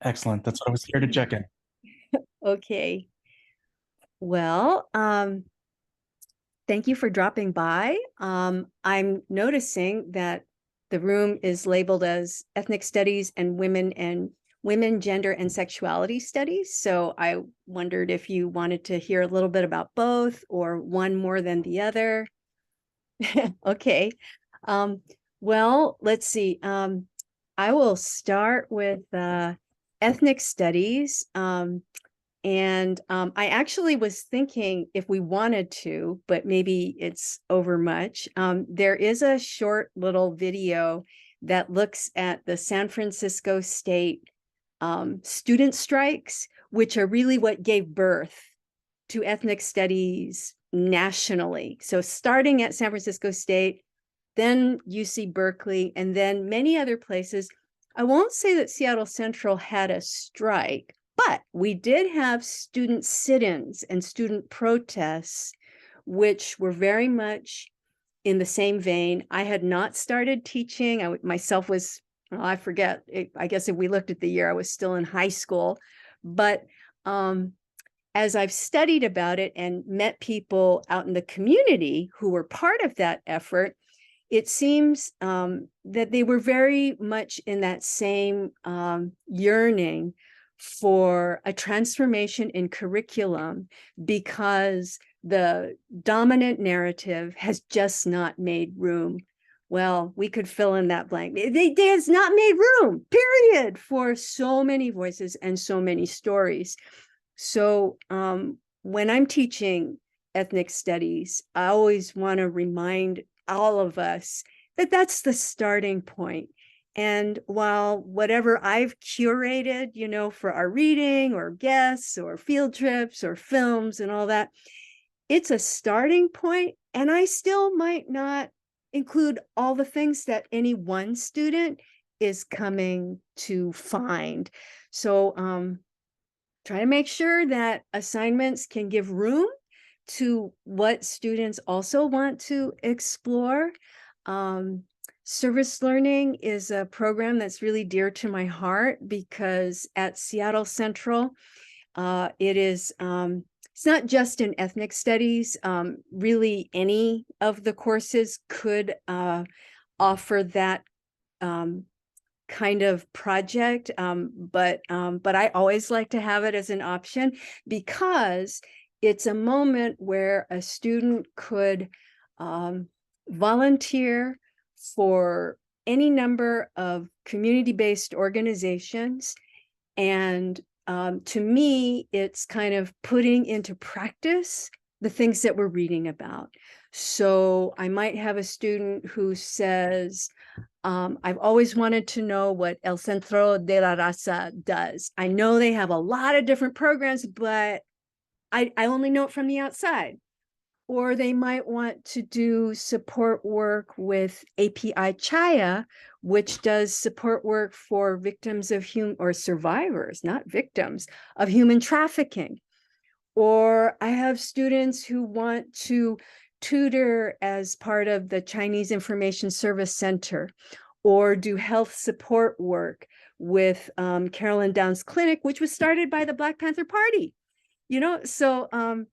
Excellent. That's what I was here to check in. Okay. Well, thank you for dropping by. I'm noticing that the room is labeled as Ethnic Studies and Women, Gender, and Sexuality Studies. So I wondered if you wanted to hear a little bit about both or one more than the other. Okay. Um, well, let's see. I will start with ethnic studies. I actually was thinking if we wanted to, but maybe it's over much. There is a short little video that looks at the San Francisco State student strikes, which are really what gave birth to ethnic studies nationally. So starting at San Francisco State, then UC Berkeley, and then many other places. I won't say that Seattle Central had a strike, but we did have student sit-ins and student protests, which were very much in the same vein. I had not started teaching. I myself was, well, I forget. I guess if we looked at the year, I was still in high school. But as I've studied about it and met people out in the community who were part of that effort, it seems that they were very much in that same yearning for a transformation in curriculum because the dominant narrative has just not made room. Well, we could fill in that blank. It has not made room, period, for so many voices and so many stories. So when I'm teaching ethnic studies, I always want to remind all of us that that's the starting point. And while whatever I've curated, for our reading or guests or field trips or films and all that, it's a starting point, and I still might not include all the things that any one student is coming to find. So try to make sure that assignments can give room to what students also want to explore. Service learning is a program that's really dear to my heart because at Seattle Central, it is, it's not just in ethnic studies. Really, any of the courses could offer that kind of project, but I always like to have it as an option because it's a moment where a student could volunteer for any number of community-based organizations. And to me, it's kind of putting into practice the things that we're reading about. So I might have a student who says, I've always wanted to know what El Centro de la Raza does. I know they have a lot of different programs, but I only know it from the outside. Or they might want to do support work with API Chaya, which does support work for victims of or survivors, not victims, of human trafficking. Or I have students who want to tutor as part of the Chinese Information Service Center or do health support work with Carolyn Downs Clinic, which was started by the Black Panther Party. So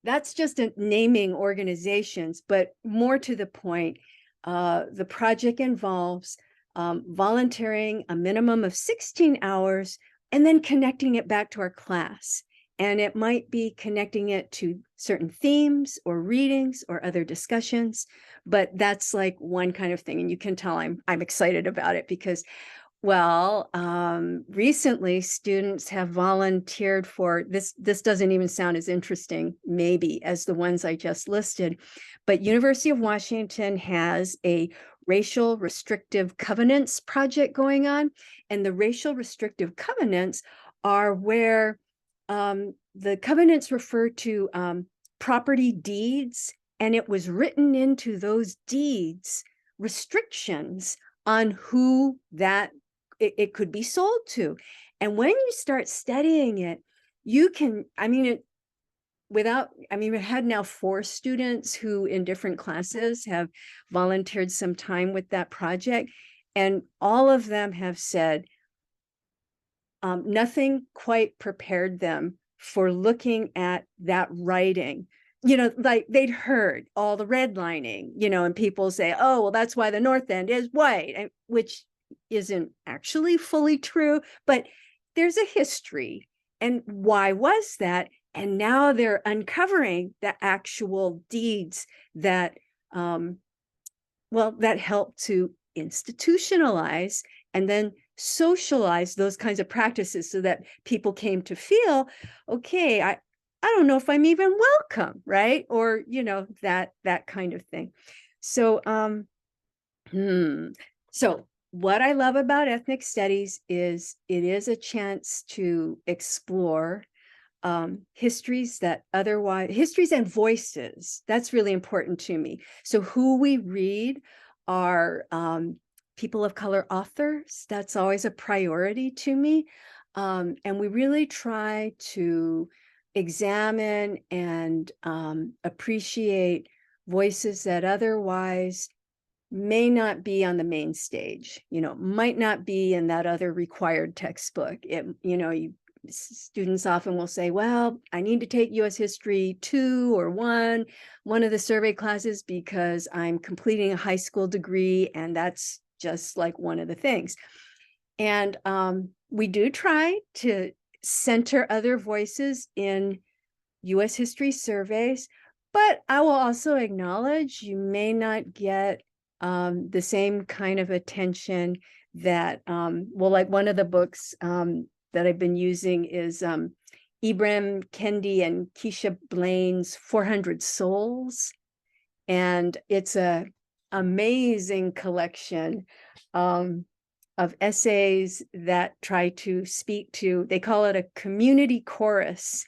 that's just naming organizations, but more to the point, the project involves volunteering a minimum of 16 hours and then connecting it back to our class. And it might be connecting it to certain themes or readings or other discussions, but that's like one kind of thing. And you can tell I'm excited about it because, well, recently students have volunteered for this. This doesn't even sound as interesting, maybe, as the ones I just listed, but University of Washington has a racial restrictive covenants project going on. And the racial restrictive covenants are where the covenants refer to property deeds, and it was written into those deeds restrictions on who that it could be sold to. And when you start studying it, you can, we've had now 4 students who in different classes have volunteered some time with that project. And all of them have said, nothing quite prepared them for looking at that writing. You know, like they'd heard all the redlining, you know, and people say, oh, well, that's why the North End is white, which isn't actually fully true, but there's a history. And why was that? And now they're uncovering the actual deeds that, that help to institutionalize and then socialize those kinds of practices so that people came to feel, okay, I don't know if I'm even welcome, right? Or, you know, that kind of thing. So, so what I love about ethnic studies is it is a chance to explore histories and voices. That's really important to me. So who we read are people of color authors. That's always a priority to me. And we really try to examine and appreciate voices that otherwise may not be on the main stage, you know, might not be in that other required textbook. Students often will say, well, I need to take US History 2 or 1 of the survey classes because I'm completing a high school degree, and that's just like one of the things. And we do try to center other voices in US History surveys, but I will also acknowledge you may not get the same kind of attention that, like one of the books that I've been using is Ibram Kendi and Keisha Blaine's 400 Souls. And it's a amazing collection of essays that try to speak to, they call it a community chorus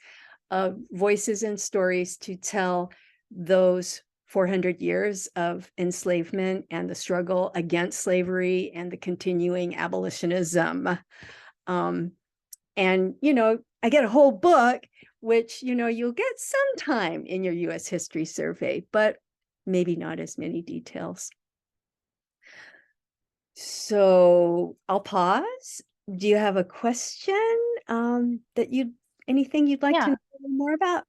of voices and stories to tell those 400 years of enslavement and the struggle against slavery and the continuing abolitionism. And, you know, I get a whole book, which, you know, you'll get sometime in your US history survey, but maybe not as many details. So I'll pause. Do you have a question anything you'd like to know more about?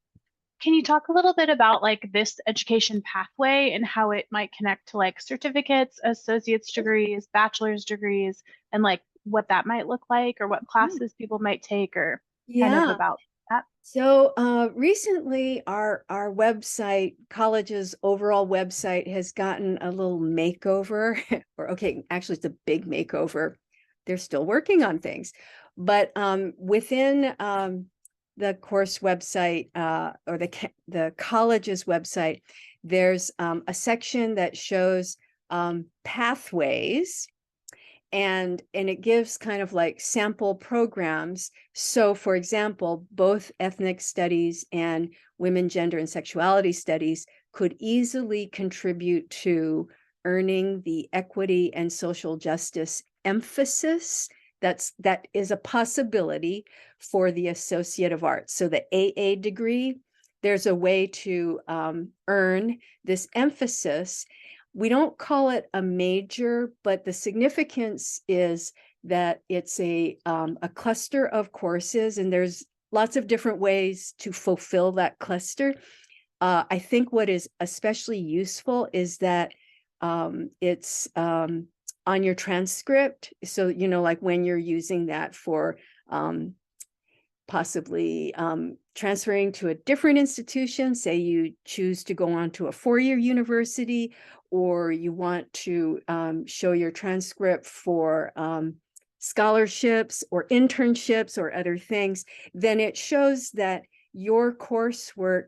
Can you talk a little bit about like this education pathway and how it might connect to like certificates, associate's degrees, bachelor's degrees, and like what that might look like or what classes people might take or kind of about that? So recently our website, college's overall website, has gotten a little makeover. Or okay, actually it's a big makeover. They're still working on things. But within the course website or the college's website, there's a section that shows pathways, and it gives kind of like sample programs. So for example, both ethnic studies and women, gender, and sexuality studies could easily contribute to earning the equity and social justice emphasis that is a possibility for the Associate of Arts. So the AA degree, there's a way to earn this emphasis. We don't call it a major, but the significance is that it's a cluster of courses, and there's lots of different ways to fulfill that cluster. I think what is especially useful is that it's on your transcript. So, you know, like when you're using that for possibly transferring to a different institution, say you choose to go on to a 4-year university, or you want to show your transcript for scholarships or internships or other things, then it shows that your coursework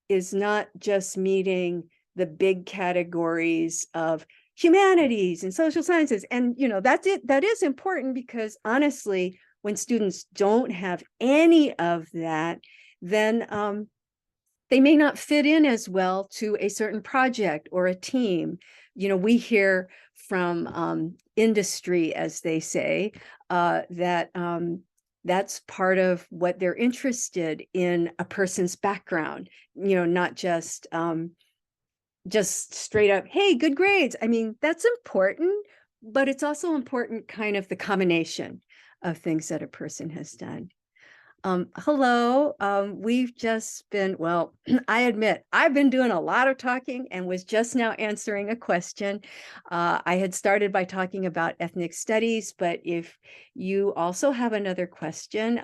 is not just meeting the big categories of humanities and social sciences. And, you know, that's it. That is important because honestly, when students don't have any of that, then they may not fit in as well to a certain project or a team. You know, we hear from industry, as they say, that that's part of what they're interested in a person's background, you know, not just straight up, hey, good grades. I mean, that's important, but it's also important kind of the combination of things that a person has done. Hello, we've just been, well, I admit I've been doing a lot of talking and was just now answering a question. I had started by talking about ethnic studies, but if you also have another question,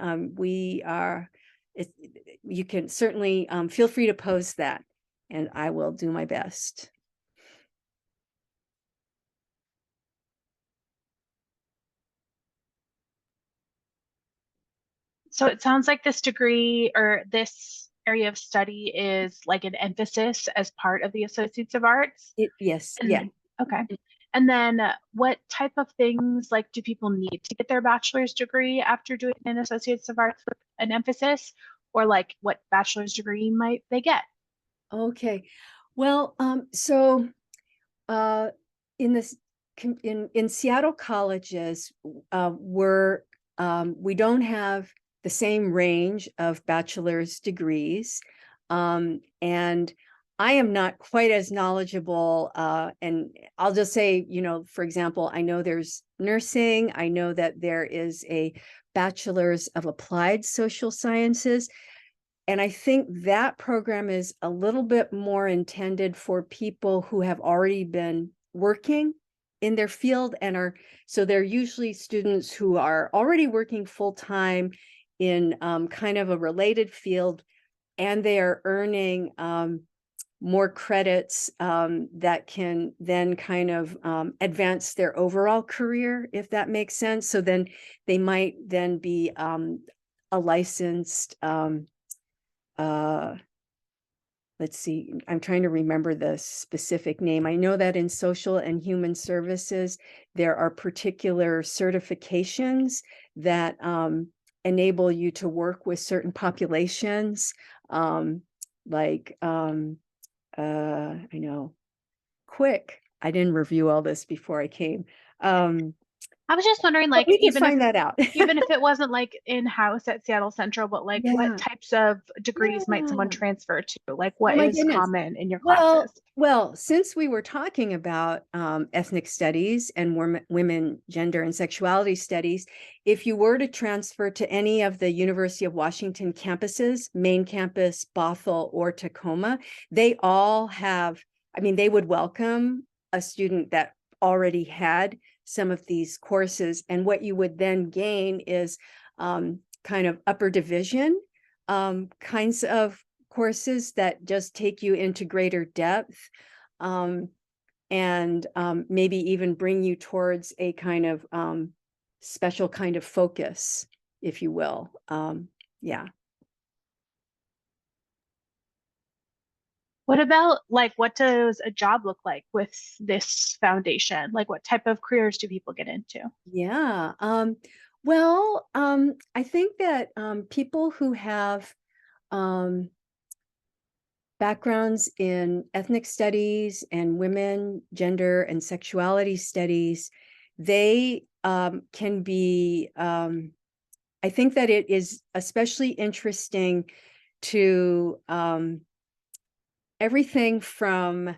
you can certainly feel free to pose that, and I will do my best. So it sounds like this degree or this area of study is like an emphasis as part of the Associates of Arts. Yes, And yeah. okay. And then what type of things like do people need to get their bachelor's degree after doing an Associates of Arts with an emphasis? Or like what bachelor's degree might they get? Okay. Well, so in this in Seattle colleges, we don't have the same range of bachelor's degrees, and I am not quite as knowledgeable. And I'll just say, for example, I know there's nursing. I know that there is a bachelor's of applied social sciences. And I think that program is a little bit more intended for people who have already been working in their field so they're usually students who are already working full-time in kind of a related field, and they are earning more credits that can then kind of advance their overall career, if that makes sense. So then they might then be a licensed let's see, I'm trying to remember the specific name. I know that in social and human services, there are particular certifications that enable you to work with certain populations. Like, I know, I didn't review all this before I came. I was just wondering, like, We can find that out. even if it wasn't like in-house at Seattle Central, but like Yeah. what types of degrees might someone Yeah. transfer to? Like Oh what my is goodness. common in your Well, classes? well, since we were talking about ethnic studies and women, gender, and sexuality studies, if you were to transfer to any of the University of Washington campuses, main campus, Bothell, or Tacoma, they all have, they would welcome a student that already had some of these courses. And what you would then gain is kind of upper division kinds of courses that just take you into greater depth, and maybe even bring you towards a kind of special kind of focus, if you will. Yeah. What about like what does a job look like with this foundation? Like what type of careers do people get into? Yeah. Well, I think that people who have backgrounds in ethnic studies and women, gender, and sexuality studies, they can be, I think that it is especially interesting to everything from,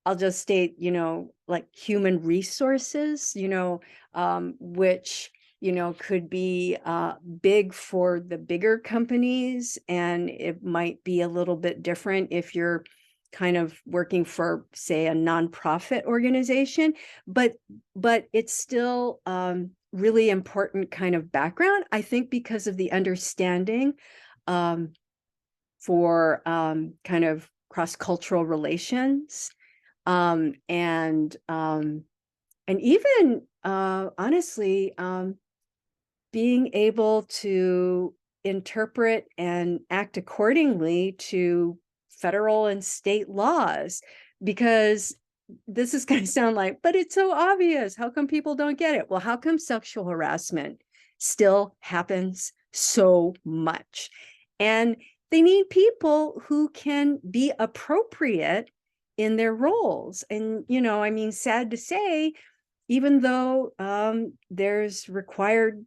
I'll just state, like human resources, which, could be big for the bigger companies. And it might be a little bit different if you're kind of working for, say, a nonprofit organization, but it's still really important kind of background, I think, because of the understanding for kind of cross-cultural relations, and even honestly being able to interpret and act accordingly to federal and state laws, because this is going to sound like, but it's so obvious. How come people don't get it? Well, how come sexual harassment still happens so much? And they need people who can be appropriate in their roles. And, sad to say, even though there's required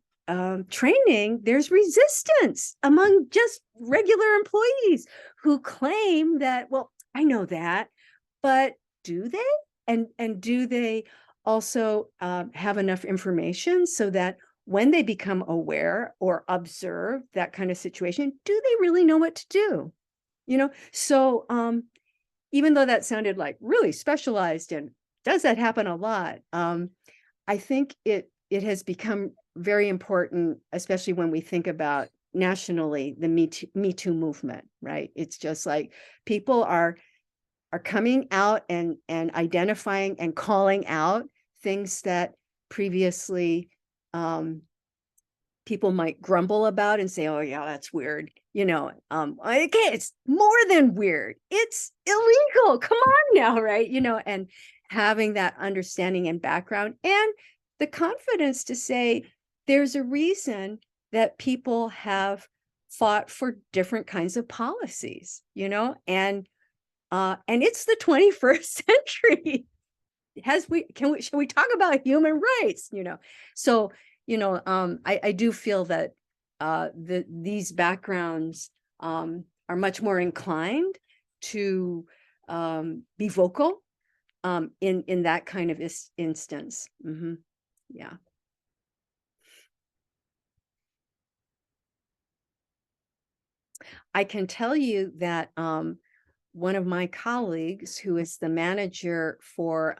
training, there's resistance among just regular employees who claim that, well, I know that, but do they? And do they also have enough information so that when they become aware or observe that kind of situation, do they really know what to do? So even though that sounded like really specialized and does that happen a lot, I think it has become very important, especially when we think about nationally the Me Too movement, right? It's just like people are coming out and identifying and calling out things that previously people might grumble about and say, oh yeah, that's weird. Okay, it's more than weird. It's illegal. Come on now, right? And having that understanding and background and the confidence to say there's a reason that people have fought for different kinds of policies, and it's the 21st century. Should we talk about human rights? So I do feel that these backgrounds are much more inclined to be vocal in that kind of instance. Yeah. I can tell you that one of my colleagues, who is the manager for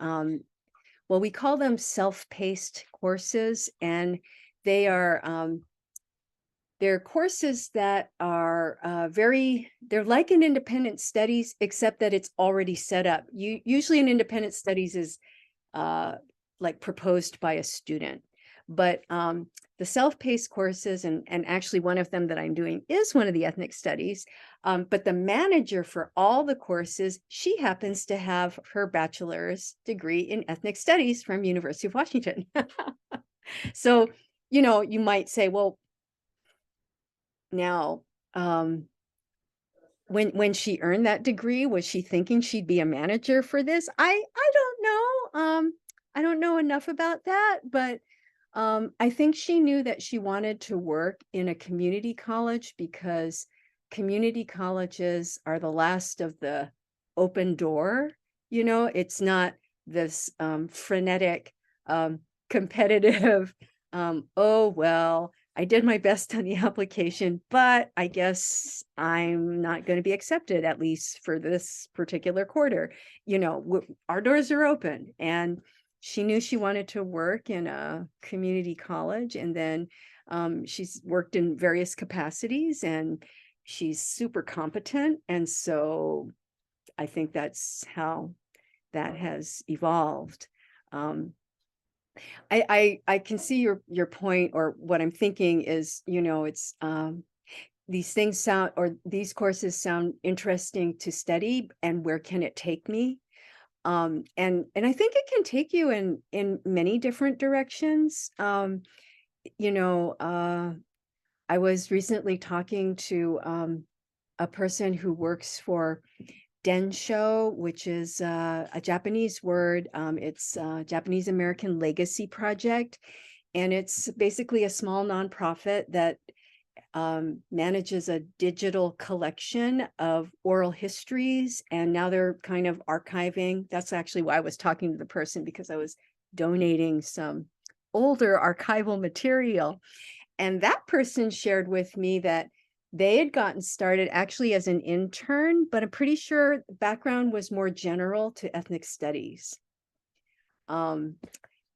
well, we call them self-paced courses, and they are they're courses that are they're like an independent studies, except that it's already set up. Usually an independent studies is like proposed by a student, but the self-paced courses, and actually one of them that I'm doing is one of the ethnic studies, but the manager for all the courses, she happens to have her bachelor's degree in ethnic studies from University of Washington. So, you might say, well, now, when she earned that degree, was she thinking she'd be a manager for this? I don't know. I don't know enough about that, but I think she knew that she wanted to work in a community college because community colleges are the last of the open door. It's not this frenetic, competitive, oh, well, I did my best on the application, but I guess I'm not going to be accepted, at least for this particular quarter. Our doors are open, and she knew she wanted to work in a community college, and then she's worked in various capacities, and she's super competent. And so I think that's how that has evolved. I can see your point, or what I'm thinking is, it's these things sound, or these courses sound interesting to study, and where can it take me? And I think it can take you in many different directions. I was recently talking to a person who works for Densho, which is a Japanese word. It's a Japanese American Legacy Project, and it's basically a small nonprofit that manages a digital collection of oral histories, and now they're kind of archiving. That's actually why I was talking to the person, because I was donating some older archival material. And that person shared with me that they had gotten started actually as an intern, but I'm pretty sure the background was more general to ethnic studies.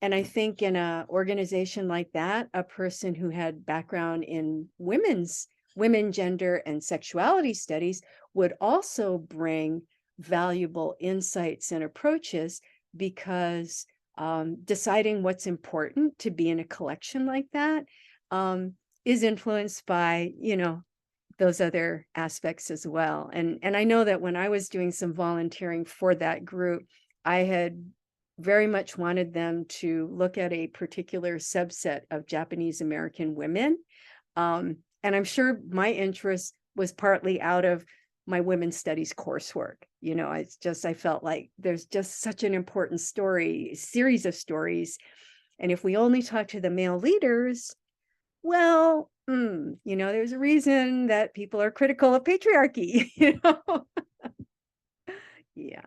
And I think in an organization like that, a person who had background in women, gender, and sexuality studies would also bring valuable insights and approaches, because deciding what's important to be in a collection like that is influenced by, those other aspects as well. And I know that when I was doing some volunteering for that group, I had very much wanted them to look at a particular subset of Japanese American women. And I'm sure my interest was partly out of my women's studies coursework. I felt like there's just such an important series of stories. And if we only talk to the male leaders, well, there's a reason that people are critical of patriarchy, Yeah.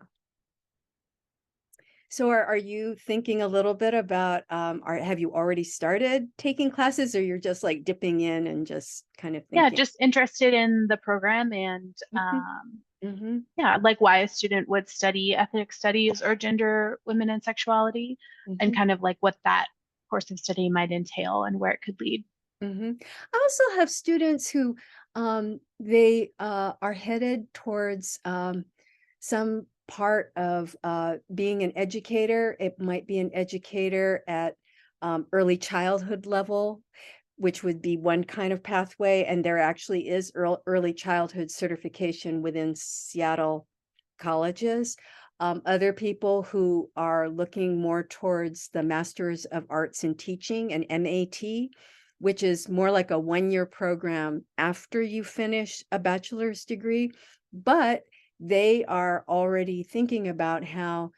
So are you thinking a little bit about, have you already started taking classes, or you're just like dipping in and just kind of Yeah, thinking? just interested in the program and Mm-hmm. yeah, like why a student would study ethnic studies or gender, women, and sexuality, and Mm-hmm. kind of like what that course of study might entail and where it could lead. Mm-hmm. I also have students who they are headed towards some part of being an educator. It might be an educator at early childhood level, which would be one kind of pathway. And there actually is early childhood certification within Seattle colleges. Other people who are looking more towards the Masters of Arts in Teaching, an MAT, which is more like a one-year program after you finish a bachelor's degree, but they are already thinking about how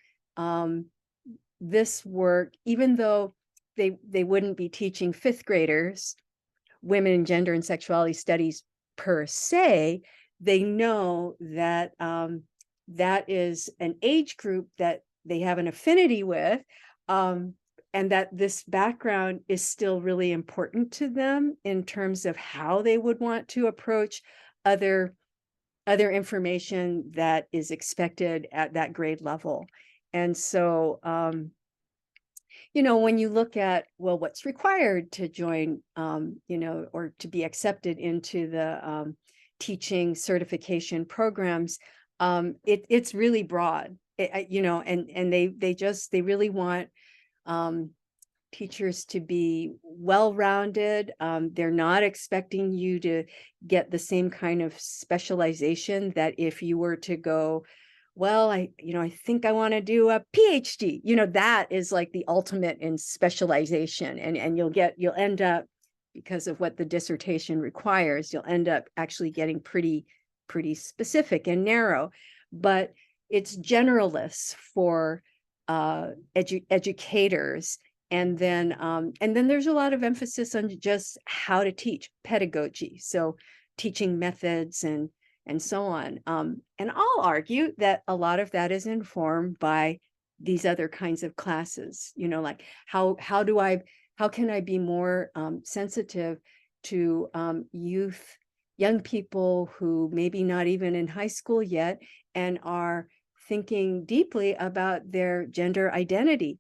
this work, even though they wouldn't be teaching fifth graders women, gender, and sexuality studies per se, they know that that is an age group that they have an affinity with, and that this background is still really important to them in terms of how they would want to approach other information that is expected at that grade level. And so when you look at, well, what's required to join, or to be accepted into the teaching certification programs, it's really broad, and they really want teachers to be well-rounded. They're not expecting you to get the same kind of specialization that if you were to go, well, I think I want to do a PhD, that is like the ultimate in specialization. And you'll end up, because of what the dissertation requires, you'll end up actually getting pretty specific and narrow. But it's generalists for educators. And then there's a lot of emphasis on just how to teach, pedagogy, so teaching methods and so on. And I'll argue that a lot of that is informed by these other kinds of classes, like how can I be more sensitive to young people who maybe not even in high school yet and are thinking deeply about their gender identity.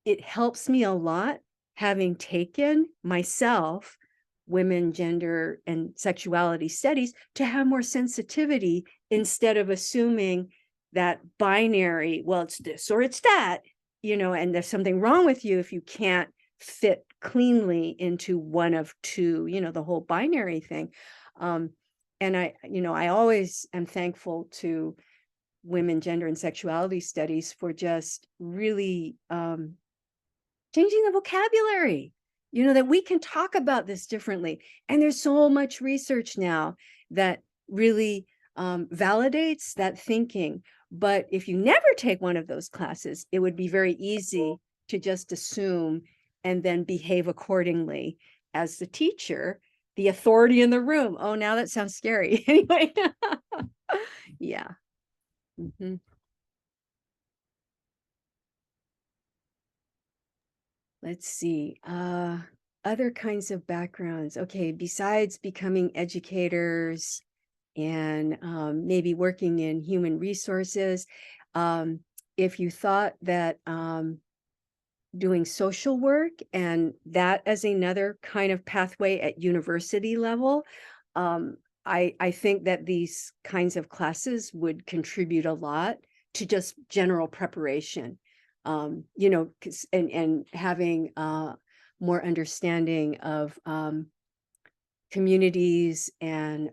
It helps me a lot having taken myself women, gender, and sexuality studies to have more sensitivity instead of assuming that binary, well, it's this or it's that, and there's something wrong with you if you can't fit cleanly into one of two, the whole binary thing. And I always am thankful to women, gender, and sexuality studies for just really changing the vocabulary, that we can talk about this differently. And there's so much research now that really validates that thinking. But if you never take one of those classes, it would be very easy to just assume and then behave accordingly as the teacher, the authority in the room. Oh, now that sounds scary. Anyway, yeah. Mm-hmm. Let's see, other kinds of backgrounds. Okay, besides becoming educators and maybe working in human resources, if you thought that doing social work and that as another kind of pathway at university level, I think that these kinds of classes would contribute a lot to just general preparation, and having more understanding of communities and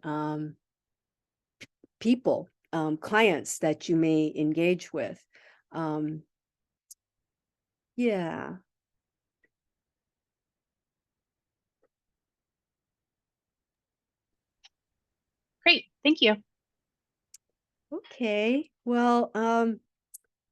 people, clients that you may engage with. Yeah. Great, thank you. Okay. Well,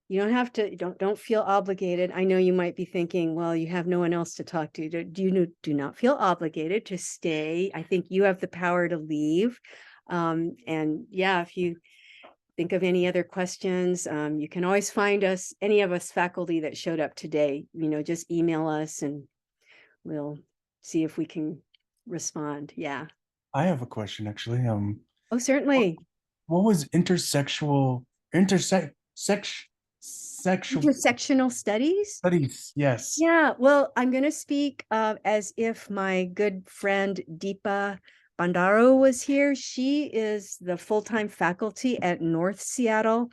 you don't have to, don't feel obligated. I know you might be thinking, well, you have no one else to talk to. Do not feel obligated to stay. I think you have the power to leave. And yeah, if you think of any other questions, you can always find us, any of us faculty that showed up today, just email us and we'll see if we can respond. Yeah. I have a question actually. Oh, certainly. What was sexual Intersectional studies. studies? Yes. Yeah, well, I'm going to speak as if my good friend Deepa Bandaro was here. She is the full-time faculty at North Seattle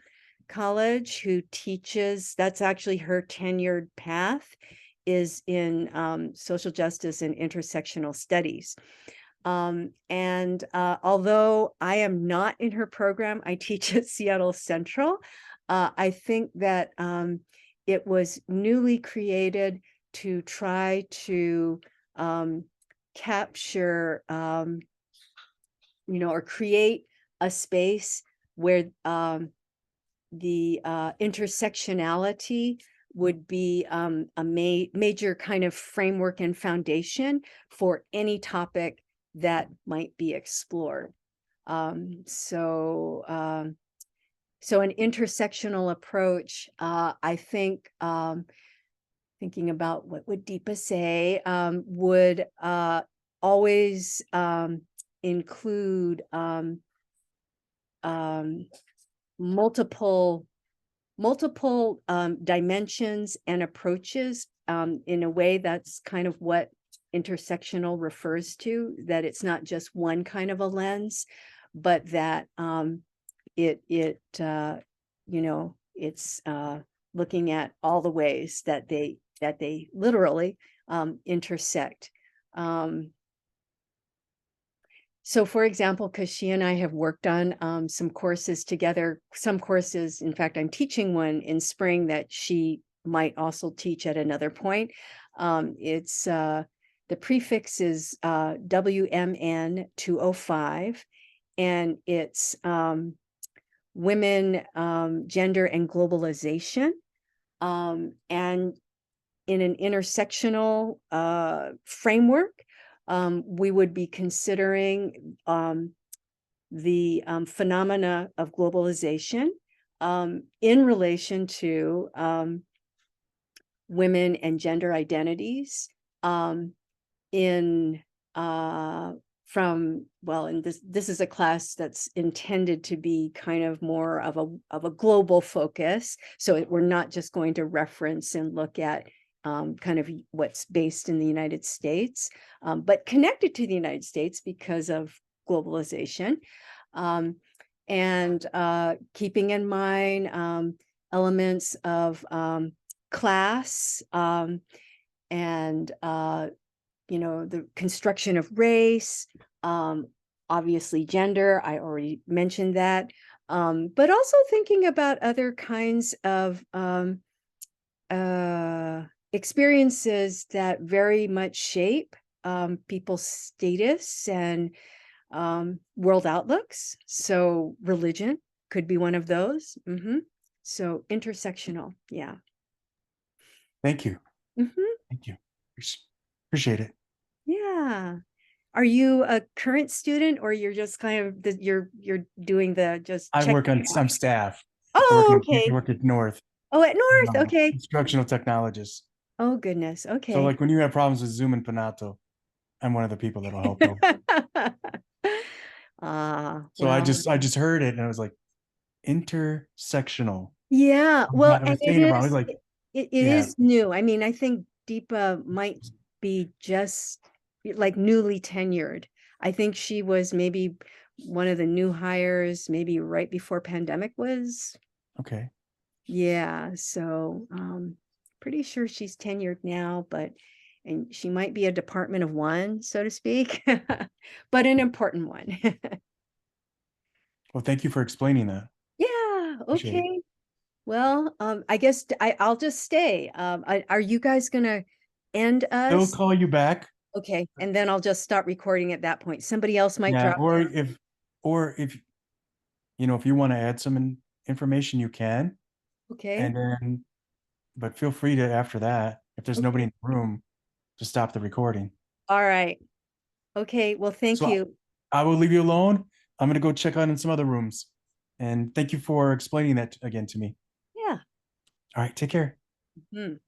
College who teaches, that's actually her tenured path, is in social justice and intersectional studies. And although I am not in her program, I teach at Seattle Central. I think that it was newly created to try to capture, or create a space where the intersectionality would be a major kind of framework and foundation for any topic that might be explored. So an intersectional approach, I think, thinking about what would Deepa say, would always include multiple dimensions and approaches in a way that's kind of what intersectional refers to, that it's not just one kind of a lens, but that it's looking at all the ways that they literally intersect. So for example, because she and I have worked on some courses together, some courses, in fact, I'm teaching one in spring that she might also teach at another point. It's the prefix is WMN 205, and it's women, gender, and globalization. And in an intersectional framework, we would be considering the phenomena of globalization in relation to women and gender identities and this is a class that's intended to be kind of more of a global focus. So we're not just going to reference and look at kind of what's based in the United States, but connected to the United States because of globalization. And keeping in mind elements of class and the construction of race, obviously gender, I already mentioned that, but also thinking about other kinds of experiences that very much shape people's status and world outlooks. So religion could be one of those. So intersectional, yeah. Thank you. Thank you. Appreciate it. Yeah. Are you a current student, or you're just kind of you're doing the just I work on checking? some staff. Oh, I okay. work at North. Oh, at North. Okay. Instructional technologist. Oh, goodness. So Okay. like when you have problems with Zoom and Panato, I'm one of the people that'll help you. So I well, just heard it and I was like, intersectional. yeah. Well, I and was saying it wrong. I was like, it yeah. is new. I mean, I think Deepa might be just like newly tenured. I think she was maybe one of the new hires, maybe right before pandemic was. Okay. Yeah, so pretty sure she's tenured now, and she might be a department of one, so to speak, but an important one. Well, thank you for explaining that. Yeah, Appreciate it. okay. Well, I guess I'll just stay. Are you guys gonna end They'll us? call you back. Okay, and then I'll just stop recording at that point. Somebody else might Yeah. drop Or in. if if you want to add some information, you can. Okay, And then, but feel free to after that, if there's nobody okay. in the room, to stop the recording. All right. Okay, well, thank So you. I will leave you alone. I'm gonna go check out in some other rooms. And thank you for explaining that again to me. Yeah. All right, take care. Mhm.